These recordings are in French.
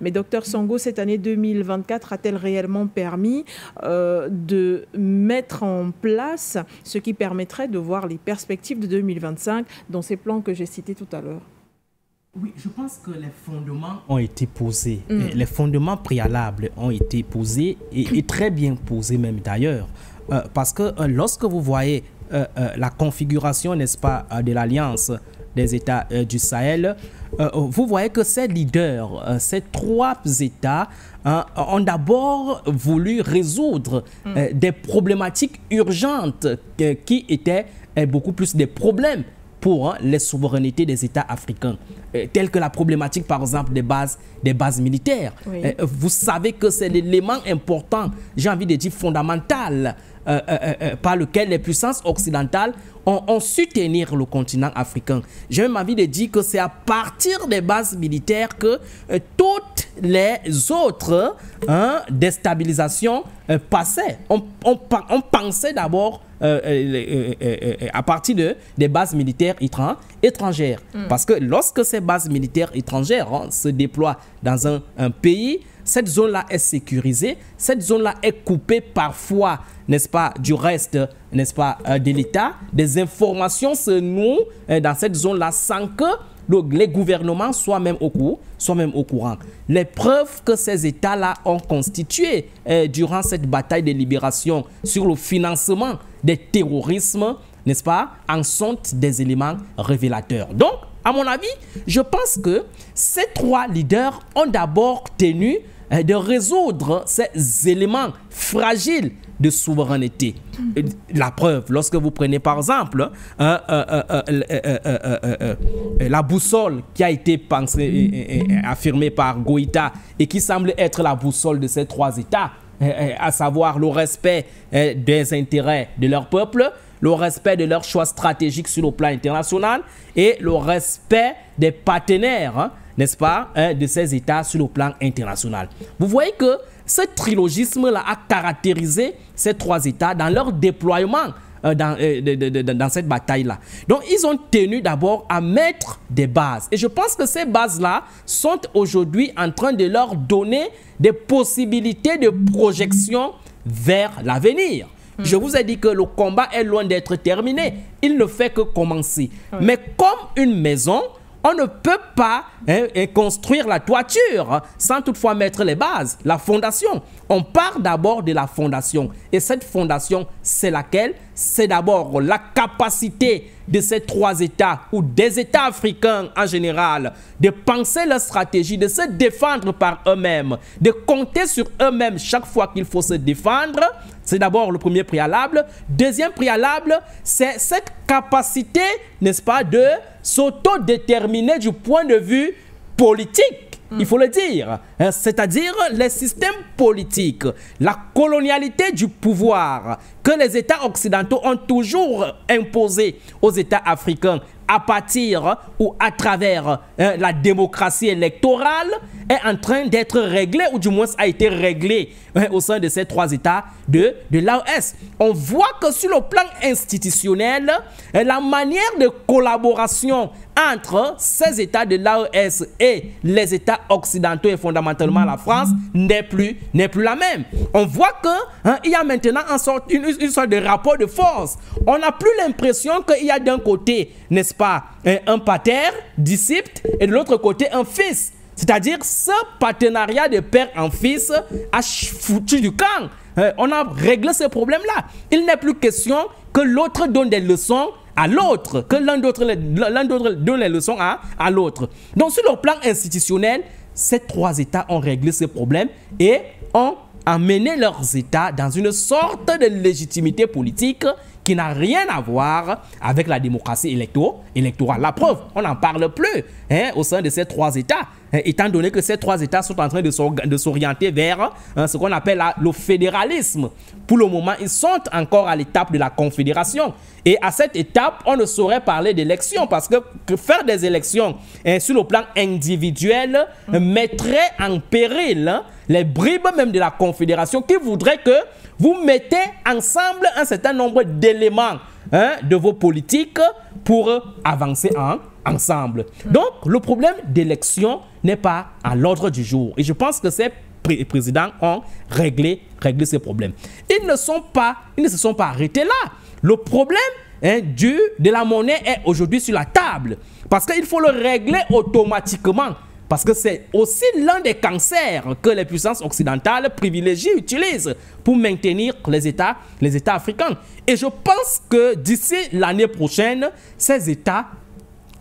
Mais Dr Songo, cette année 2024 a-t-elle réellement permis de mettre en place ce qui permettrait de voir les perspectives de 2025 dans ces plans que j'ai cités tout à l'heure? Oui, je pense que les fondements ont été posés. Les fondements préalables ont été posés et très bien posés même d'ailleurs. Parce que lorsque vous voyez la configuration, n'est-ce pas, de l'Alliance des États du Sahel, vous voyez que ces leaders, ces trois États, ont d'abord voulu résoudre des problématiques urgentes qui étaient beaucoup plus des problèmes pour les souverainetés des États africains, telles que la problématique, par exemple, des bases militaires. Oui. Vous savez que c'est l'élément important, j'ai envie de dire fondamental, par lequel les puissances occidentales ont su tenir le continent africain. J'ai même envie de dire que c'est à partir des bases militaires que toutes les autres déstabilisations passaient. On pensait d'abord à partir des bases militaires étrangères. Parce que lorsque ces bases militaires étrangères se déploient dans un pays, cette zone-là est sécurisée, cette zone-là est coupée parfois, n'est-ce pas, du reste, n'est-ce pas, de l'État. Des informations se nouent dans cette zone-là sans que les gouvernements soient même au courant. Les preuves que ces États-là ont constituées durant cette bataille de libération sur le financement des terrorismes, n'est-ce pas, en sont des éléments révélateurs. Donc, à mon avis, je pense que ces trois leaders ont d'abord tenu de résoudre ces éléments fragiles de souveraineté. La preuve, lorsque vous prenez par exemple la boussole qui a été affirmée par Goïta et qui semble être la boussole de ces trois États, à savoir le respect des intérêts de leur peuple, le respect de leurs choix stratégiques sur le plan international et le respect des partenaires, n'est-ce pas, de ces États sur le plan international. Vous voyez que ce trilogisme-là a caractérisé ces trois États dans leur déploiement dans cette bataille-là. Donc, ils ont tenu d'abord à mettre des bases. Et je pense que ces bases-là sont aujourd'hui en train de leur donner des possibilités de projection vers l'avenir. Je vous ai dit que le combat est loin d'être terminé. Il ne fait que commencer. Mais comme une maison, on ne peut pas construire la toiture sans toutefois mettre les bases, la fondation. On part d'abord de la fondation. Et cette fondation, c'est laquelle? C'est d'abord la capacité de ces trois États ou des États africains en général de penser leur stratégie, de se défendre par eux-mêmes, de compter sur eux-mêmes chaque fois qu'il faut se défendre. C'est d'abord le premier préalable. Deuxième préalable, c'est cette capacité, n'est-ce pas, de s'autodéterminer du point de vue politique. Il faut le dire, c'est-à-dire les systèmes politiques, la colonialité du pouvoir que les États occidentaux ont toujours imposé aux États africains à partir ou à travers la démocratie électorale est en train d'être réglée, ou du moins a été réglée au sein de ces trois États de l'AES. On voit que sur le plan institutionnel, la manière de collaboration entre ces États de l'AES et les États occidentaux et fondamentalement la France n'est plus la même. On voit qu'il y a maintenant une sorte de rapport de force. On n'a plus l'impression qu'il y a d'un côté, n'est-ce pas, un pater, disciple, et de l'autre côté un fils. C'est-à-dire ce partenariat de père en fils a foutu du camp. On a réglé ce problème-là. Il n'est plus question que l'autre donne des leçons à l'autre, que l'un d'autre donne les leçons à l'autre. Donc sur le plan institutionnel, ces trois États ont réglé ce problème et ont amené leurs États dans une sorte de légitimité politique qui n'a rien à voir avec la démocratie électorale. La preuve, on n'en parle plus au sein de ces trois États, étant donné que ces trois États sont en train de s'orienter vers ce qu'on appelle le fédéralisme. Pour le moment, ils sont encore à l'étape de la confédération. Et à cette étape, on ne saurait parler d'élections parce que faire des élections sur le plan individuel mettrait en péril les bribes même de la confédération qui voudraient que vous mettez ensemble un certain nombre d'éléments de vos politiques pour avancer ensemble. Donc, le problème d'élection n'est pas à l'ordre du jour. Et je pense que ces présidents ont réglé ces problèmes. Ils ne se sont pas arrêtés là. Le problème de la monnaie est aujourd'hui sur la table. Parce qu'il faut le régler automatiquement. Parce que c'est aussi l'un des cancers que les puissances occidentales utilisent pour maintenir les États africains. Et je pense que d'ici l'année prochaine, ces États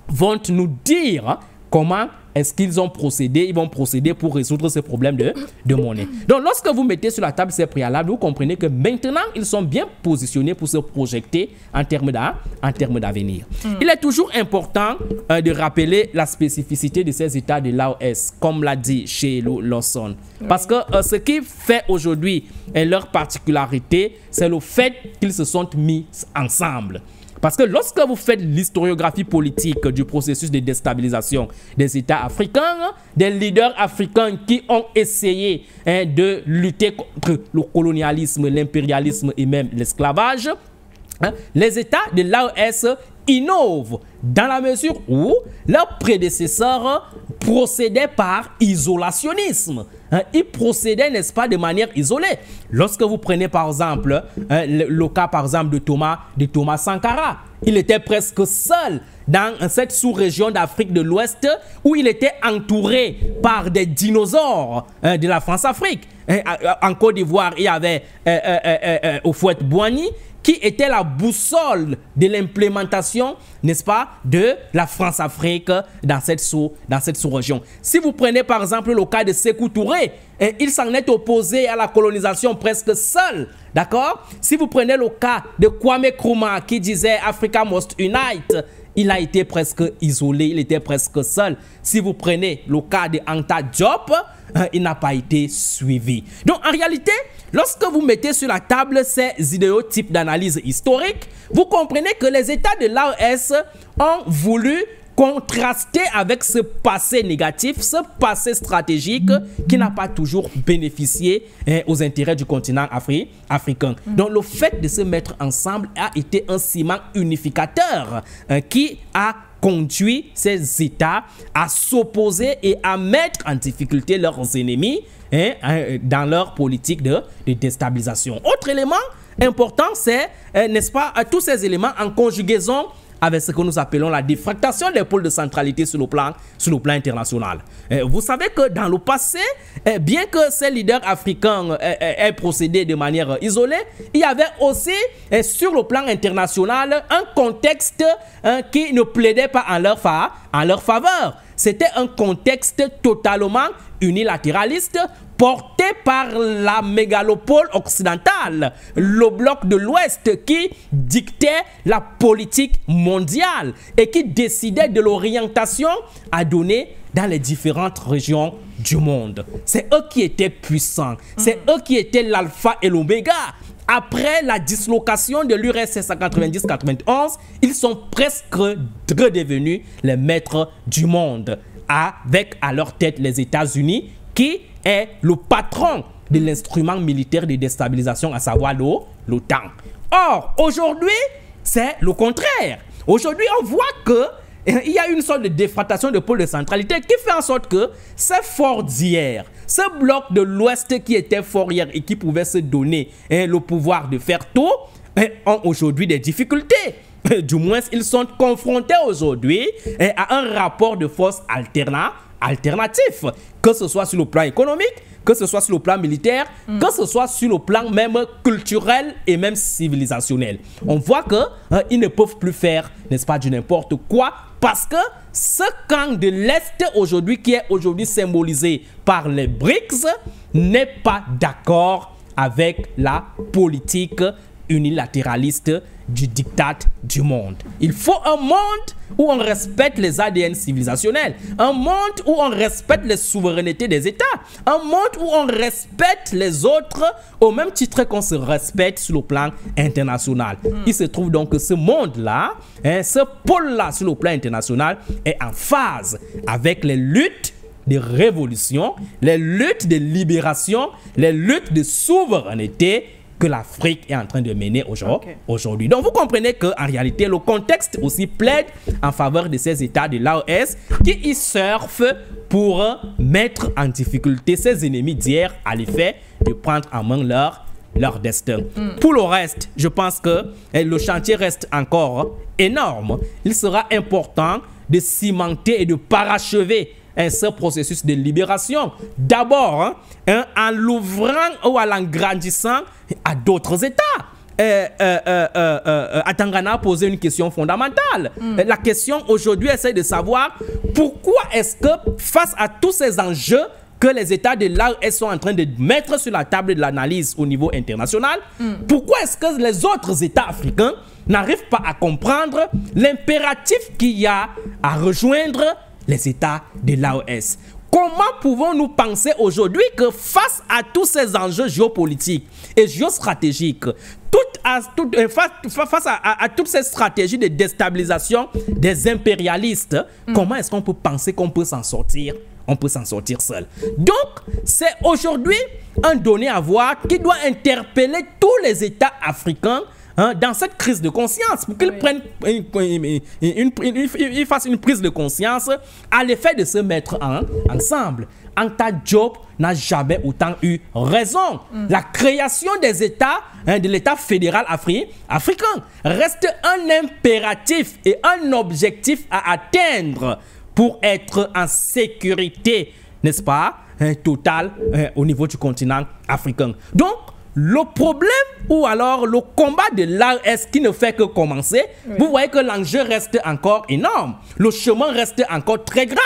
vont nous dire comment est-ce qu'ils vont procéder pour résoudre ces problèmes de monnaie. Donc, lorsque vous mettez sur la table ces préalables, vous comprenez que maintenant, ils sont bien positionnés pour se projeter en termes d'avenir. Il est toujours important de rappeler la spécificité de ces États de l'AOS, comme l'a dit chez Lawson. Parce que ce qui fait aujourd'hui leur particularité, c'est le fait qu'ils se sont mis ensemble. Parce que lorsque vous faites l'historiographie politique du processus de déstabilisation des États africains, des leaders africains qui ont essayé de lutter contre le colonialisme, l'impérialisme et même l'esclavage, les États de l'AOS innovent dans la mesure où leurs prédécesseurs procédaient par isolationnisme. Ils procédaient, n'est-ce pas, de manière isolée. Lorsque vous prenez par exemple le cas par exemple de Thomas Sankara, il était presque seul dans cette sous-région d'Afrique de l'Ouest où il était entouré par des dinosaures de la France-Afrique. En Côte d'Ivoire, il y avait Houphouët-Boigny, qui était la boussole de l'implémentation, n'est-ce pas, de la France-Afrique dans cette sous-région. Si vous prenez par exemple le cas de Sékou Touré, il s'en est opposé à la colonisation presque seul, d'accord? Si vous prenez le cas de Kwame Nkrumah qui disait « Africa must unite », il a été presque isolé, il était presque seul. Si vous prenez le cas de Anta Diop, il n'a pas été suivi. Donc en réalité, lorsque vous mettez sur la table ces idéotypes d'analyse historique, vous comprenez que les États de l'AOS ont voulu contraster avec ce passé négatif, ce passé stratégique qui n'a pas toujours bénéficié aux intérêts du continent africain. Donc le fait de se mettre ensemble a été un ciment unificateur qui a conduit ces États à s'opposer et à mettre en difficulté leurs ennemis dans leur politique de déstabilisation. Autre élément important, c'est, n'est-ce pas, tous ces éléments en conjugaison avec ce que nous appelons la défractation des pôles de centralité sur le plan international. Vous savez que dans le passé, bien que ces leaders africains aient procédé de manière isolée, il y avait aussi sur le plan international un contexte qui ne plaidait pas en leur faveur. C'était un contexte totalement unilatéraliste porté par la mégalopole occidentale, le bloc de l'Ouest qui dictait la politique mondiale et qui décidait de l'orientation à donner dans les différentes régions du monde. C'est eux qui étaient puissants, c'est eux qui étaient l'alpha et l'oméga. Après la dislocation de l'URSS en 90-91, ils sont presque redevenus les maîtres du monde, avec à leur tête les États-Unis qui est le patron de l'instrument militaire de déstabilisation, à savoir l'OTAN. Or, aujourd'hui, c'est le contraire. Aujourd'hui, on voit qu'il y a une sorte de défractation de pôle de centralité qui fait en sorte que ces forts d'hier, ce bloc de l'Ouest qui était fort hier et qui pouvait se donner le pouvoir de faire tout, ont aujourd'hui des difficultés. Du moins, ils sont confrontés aujourd'hui à un rapport de force alternatif, que ce soit sur le plan économique, que ce soit sur le plan militaire, que ce soit sur le plan même culturel et même civilisationnel. On voit qu'ils ne peuvent plus faire, n'est-ce pas, du n'importe quoi, parce que ce camp de l'Est aujourd'hui, qui est aujourd'hui symbolisé par les BRICS, n'est pas d'accord avec la politique unilatéraliste du diktat du monde. Il faut un monde où on respecte les ADN civilisationnels, un monde où on respecte les souverainetés des États, un monde où on respecte les autres au même titre qu'on se respecte sur le plan international. Il se trouve donc que ce monde-là, ce pôle-là sur le plan international est en phase avec les luttes de révolution, les luttes de libération, les luttes de souveraineté que l'Afrique est en train de mener aujourd'hui. Donc vous comprenez qu'en réalité, le contexte aussi plaide en faveur de ces États de l'AES qui y surfent pour mettre en difficulté ses ennemis d'hier à l'effet de prendre en main leur destin. Pour le reste, je pense que le chantier reste encore énorme. Il sera important de cimenter et de parachever ce processus de libération. D'abord, en l'ouvrant ou en l'engrandissant à d'autres États. Atangana a posé une question fondamentale. La question aujourd'hui, essaie de savoir pourquoi est-ce que face à tous ces enjeux que les États de l'AES sont en train de mettre sur la table de l'analyse au niveau international, pourquoi est-ce que les autres États africains n'arrivent pas à comprendre l'impératif qu'il y a à rejoindre les États de l'AES? Comment pouvons-nous penser aujourd'hui que face à tous ces enjeux géopolitiques et géostratégiques, face à toutes ces stratégies de déstabilisation des impérialistes, comment est-ce qu'on peut penser qu'on peut s'en sortir? On peut s'en sortir seul. Donc, c'est aujourd'hui un donné à voir qui doit interpeller tous les États africains dans cette crise de conscience, pour qu'ils prennent ils fassent une prise de conscience à l'effet de se mettre ensemble. Anta Diop n'a jamais autant eu raison. La création des États, de l'État fédéral africain, reste un impératif et un objectif à atteindre pour être en sécurité, n'est-ce pas, totale au niveau du continent africain. Donc, le problème ou alors le combat de l'AES qui ne fait que commencer, vous voyez que l'enjeu reste encore énorme. Le chemin reste encore très grand.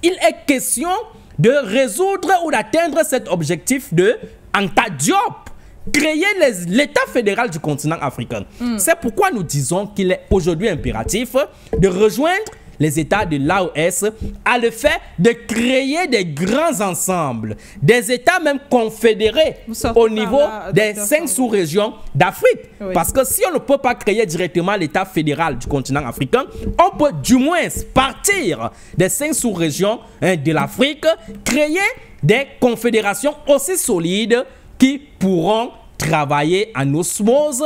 Il est question de résoudre ou d'atteindre cet objectif de Anta Diop, créer l'État fédéral du continent africain. C'est pourquoi nous disons qu'il est aujourd'hui impératif de rejoindre les États de l'AES à le fait de créer des grands ensembles, des États même confédérés au niveau des 5 sous-régions d'Afrique. Parce que si on ne peut pas créer directement l'État fédéral du continent africain, on peut du moins partir des 5 sous-régions de l'Afrique, créer des confédérations aussi solides qui pourront travailler en osmose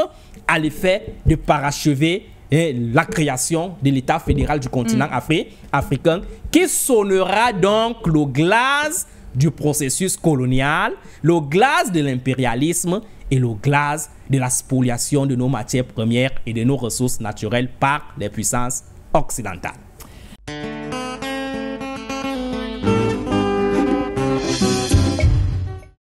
à l'effet de parachever la création de l'État fédéral du continent africain, qui sonnera donc le glas du processus colonial, le glas de l'impérialisme et le glas de la spoliation de nos matières premières et de nos ressources naturelles par les puissances occidentales.